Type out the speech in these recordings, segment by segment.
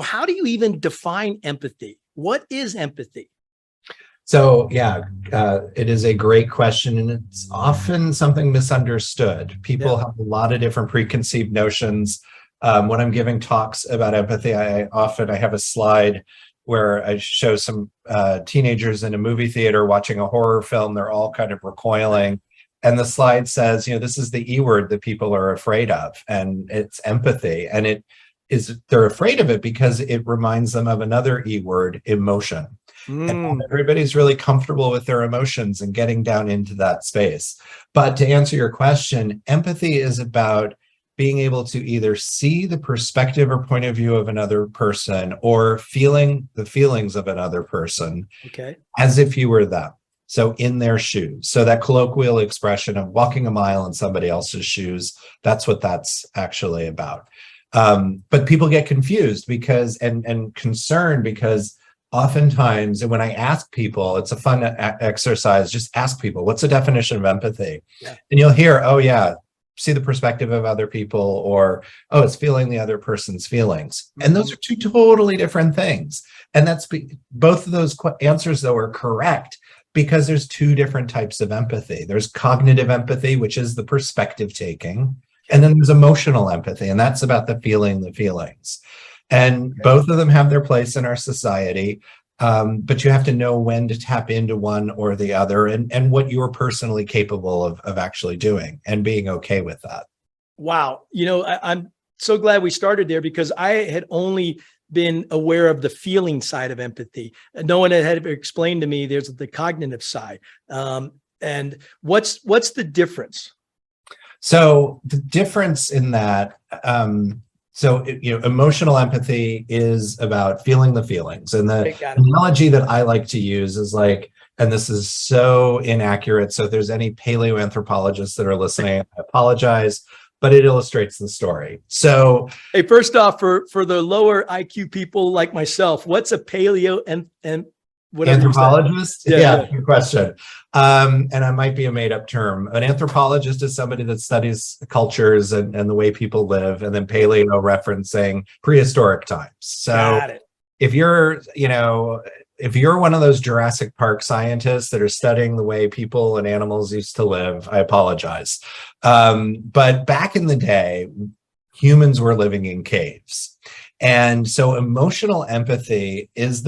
How do you even define empathy? What is empathy? So, it is a great question, and it's often something misunderstood. People have a lot of different preconceived notions. When I'm giving talks about empathy, I have a slide where I show some teenagers in a movie theater watching a horror film. They're all kind of recoiling. And the slide says, this is the E word that people are afraid of, and it's empathy. And they're afraid of it because it reminds them of another E word, emotion. And not everybody's really comfortable with their emotions and getting down into that space. But to answer your question, empathy is about being able to either see the perspective or point of view of another person, or feeling the feelings of another person as if you were them. So in their shoes. So that colloquial expression of walking a mile in somebody else's shoes, that's what that's actually about. But people get confused and concerned because oftentimes, and when I ask people, it's a fun exercise, just ask people, what's the definition of empathy? And you'll hear, oh yeah, see the perspective of other people, or, oh, it's feeling the other person's feelings. And those are two totally different things. And both of those answers, though, are correct because there's two different types of empathy. There's cognitive empathy, which is the perspective taking. And then there's emotional empathy, and that's about the feelings. And both of them have their place in our society, but you have to know when to tap into one or the other, and what you're personally capable of actually doing and being okay with that. Wow. I'm so glad we started there, because I had only been aware of the feeling side of empathy. No one had explained to me there's the cognitive side. And what's the difference? So the difference in that, emotional empathy is about feeling the feelings. And the analogy that I like to use is like, and this is so inaccurate, so if there's any paleoanthropologists that are listening, I apologize, but it illustrates the story. So, hey, first off, for the lower IQ people like myself, what's a paleo and anthropologist? Yeah, good question. And it might be a made-up term. An anthropologist is somebody that studies cultures and the way people live, and then paleo referencing prehistoric times. So if you're one of those Jurassic Park scientists that are studying the way people and animals used to live, I apologize. But back in the day, humans were living in caves. And so emotional empathy is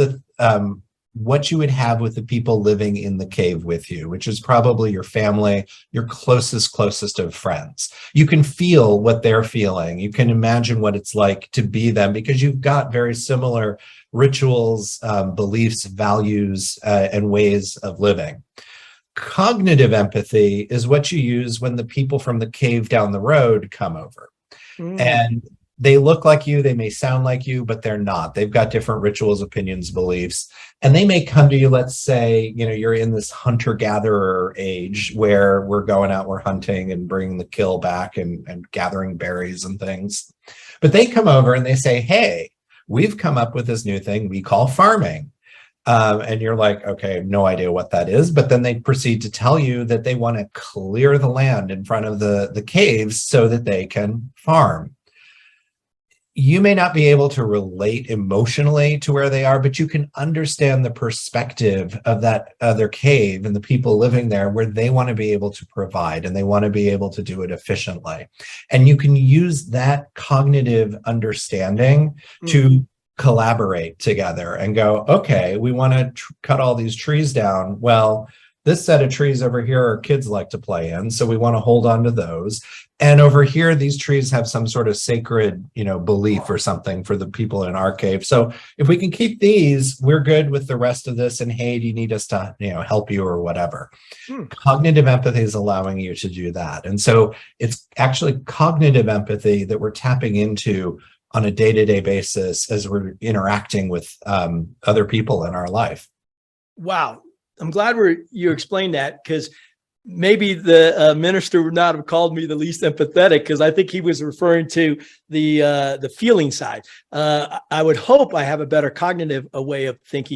what you would have with the people living in the cave with you, which is probably your family, your closest of friends. You can feel what they're feeling. You can imagine what it's like to be them, because you've got very similar rituals, beliefs, values, and ways of living. Cognitive empathy is what you use when the people from the cave down the road come over. And they look like you, they may sound like you, but they're not. They've got different rituals, opinions, beliefs, and they may come to you. Let's say, you're in this hunter-gatherer age where we're going out, we're hunting and bringing the kill back and gathering berries and things. But they come over and they say, hey, we've come up with this new thing we call farming. And you're like, okay, I have no idea what that is. But then they proceed to tell you that they want to clear the land in front of the caves so that they can farm. You may not be able to relate emotionally to where they are, but you can understand the perspective of that other cave and the people living there, where they want to be able to provide and they want to be able to do it efficiently. And you can use that cognitive understanding to collaborate together and go, okay, we want to cut all these trees down. Well, this set of trees over here our kids like to play in, so we want to hold on to those. And over here, these trees have some sort of sacred, belief or something for the people in our cave. So if we can keep these, we're good with the rest of this. And hey, do you need us to, help you or whatever? Cognitive empathy is allowing you to do that. And so it's actually cognitive empathy that we're tapping into on a day-to-day basis as we're interacting with other people in our life. Wow. I'm glad you explained that, because maybe the minister would not have called me the least empathetic, because I think he was referring to the feeling side. I would hope I have a better cognitive way of thinking.